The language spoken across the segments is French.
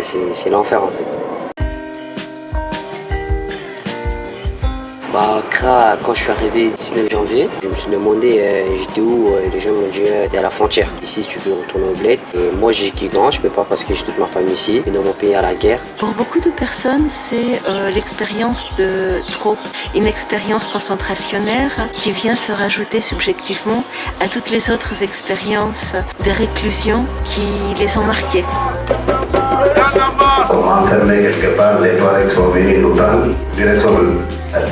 C'est l'enfer en fait. Accra, quand je suis arrivé le 19 janvier, je me suis demandé j'étais où, les gens m'ont dit t'es à la frontière. Ici tu peux retourner au bled. Et moi j'ai quitté, je peux pas parce que j'ai toute ma famille ici, mais dans mon pays à la guerre. Pour beaucoup de personnes, c'est l'expérience de trop, une expérience concentrationnaire qui vient se rajouter subjectivement à toutes les autres expériences de réclusion qui les ont marquées. Enfermés quelque part, les Touaregs sont venus nous prendre direction de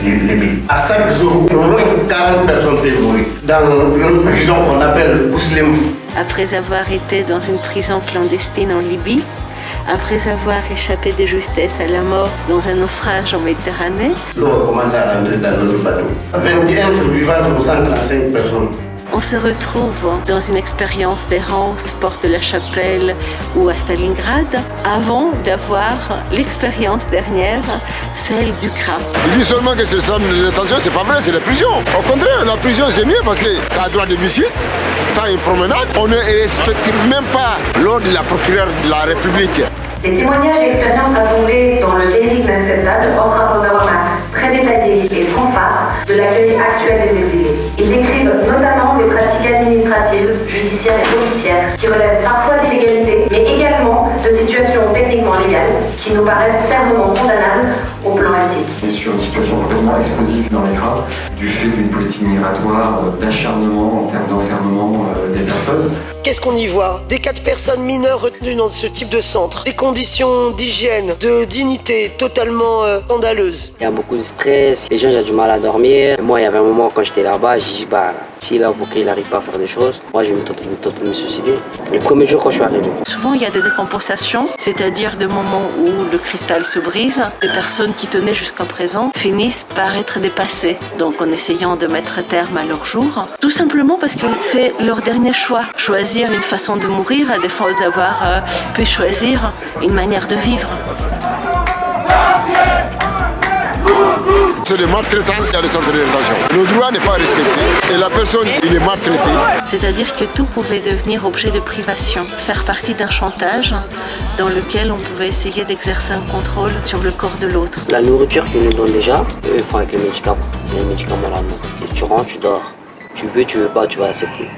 Libye. À chaque jour, au moins 40 personnes peuvent mourir dans une prison qu'on appelle Bouslim. Après avoir été dans une prison clandestine en Libye, après avoir échappé de justesse à la mort dans un naufrage en Méditerranée, l'eau a commencé à rentrer dans notre bateau. 21 survivants sur 135 personnes. On se retrouve dans une expérience d'errance, porte de la Chapelle ou à Stalingrad, avant d'avoir l'expérience dernière, celle du CRA. Il dit seulement que c'est ça, la détention, c'est pas vrai, c'est la prison. Au contraire, la prison c'est mieux parce que tu as droit de visite, tu as une promenade, on ne respecte même pas l'ordre de la procureure de la République. Les témoignages et expériences rassemblés dans le Lyrique inacceptable offrent un panorama très détaillé et sans phare de l'accueil actuel des exilés. Ils décrivent notamment des pratiques administratives, judiciaires et policières qui relèvent parfois d'illégalité, mais également de situations techniquement légales qui nous paraissent fermement condamnables au plan éthique. On est sur une situation complètement explosive dans les CRA, du fait d'une politique migratoire, d'acharnement en termes d'enfermement des personnes. Qu'est-ce qu'on y voit? Des cas de personnes mineures retenues dans ce type de centre, des conditions d'hygiène, de dignité totalement scandaleuses. Il y a beaucoup de stress, les gens ont du mal à dormir. Moi, il y avait un moment quand j'étais là-bas, j'ai dit si l'avocat n'arrive pas à faire des choses, moi je vais me suicider. Le premier jour quand je suis arrivé. Souvent il y a des décompensations, c'est-à-dire des moments où le cristal se brise, des personnes qui tenaient jusqu'à présent finissent par être dépassées, donc en essayant de mettre terme à leur jour, tout simplement parce que c'est leur dernier choix. Choisir une façon de mourir à défaut d'avoir pu choisir une manière de vivre. C'est des maltraitances à la centre de rétention. Le droit n'est pas respecté et la personne, il est maltraité. C'est-à-dire que tout pouvait devenir objet de privation, faire partie d'un chantage dans lequel on pouvait essayer d'exercer un contrôle sur le corps de l'autre. La nourriture qu'ils nous donnent déjà, eux ils font avec les médicaments là. Tu rentres, tu dors. Tu veux pas, tu vas accepter.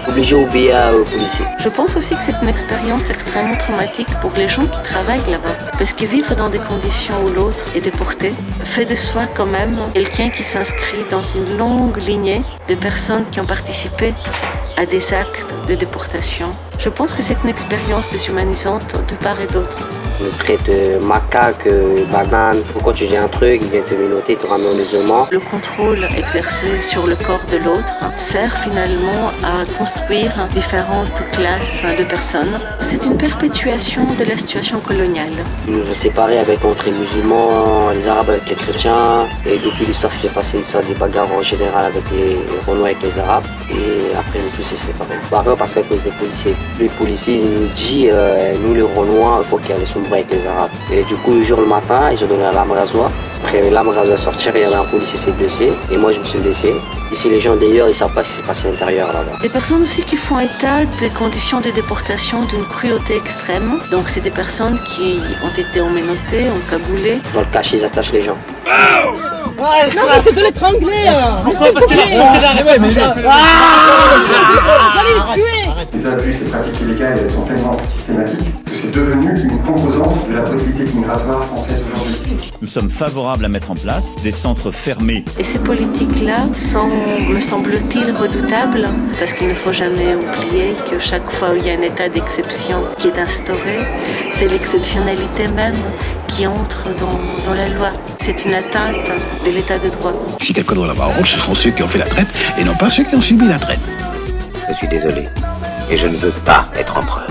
Obligé d'obéir aux policiers. Je pense aussi que c'est une expérience extrêmement traumatique pour les gens qui travaillent là-bas. Parce que vivre dans des conditions où l'autre est déporté fait de soi quand même quelqu'un qui s'inscrit dans une longue lignée de personnes qui ont participé à des actes de déportation. Je pense que c'est une expérience déshumanisante de part et d'autre. On traite macaque, banane. Quand tu dis un truc, il vient te menotter, te ramener en isolement. Le contrôle exercé sur le corps de l'autre sert finalement à construire différentes classes de personnes. C'est une perpétuation de la situation coloniale. Ils nous ont séparés entre les musulmans, les arabes avec les chrétiens. Et depuis l'histoire qui s'est passée, l'histoire des bagarres en général avec les Renois avec les arabes. Et après nous tous s'est séparés. Parce qu'à cause des policiers. Les policiers nous disent, nous les Renois, il faut qu'il y ait des sombres avec les arabes. Et du coup, le jour le matin, ils ont donné la lame rasoir. Après la lame rasoir sortir, il y avait un policier qui s'est blessé. Et moi, je me suis blessé. Ici, les gens d'ailleurs, ils ne savent pas ce qui se passe à l'intérieur là-bas. Des personnes aussi qui font état des conditions de déportation d'une cruauté extrême. Donc, c'est des personnes qui ont été emménotées, encagoulées. Dans le cachet, ils attachent les gens. Non, mais c'est de l'étrangler. Les abus, ces pratiques illégales, elles sont tellement systématiques que c'est devenu une composante de la politique migratoire française aujourd'hui. Nous sommes favorables à mettre en place des centres fermés. Et ces politiques-là sont, me semble-t-il, redoutables, parce qu'il ne faut jamais oublier que chaque fois où il y a un état d'exception qui est instauré, c'est l'exceptionnalité même qui entre dans la loi. C'est une atteinte de l'état de droit. Si quelqu'un doit l'avoir honte, ce seront ceux qui ont fait la traite et non pas ceux qui ont subi la traite. Je suis désolé, et je ne veux pas être empereur.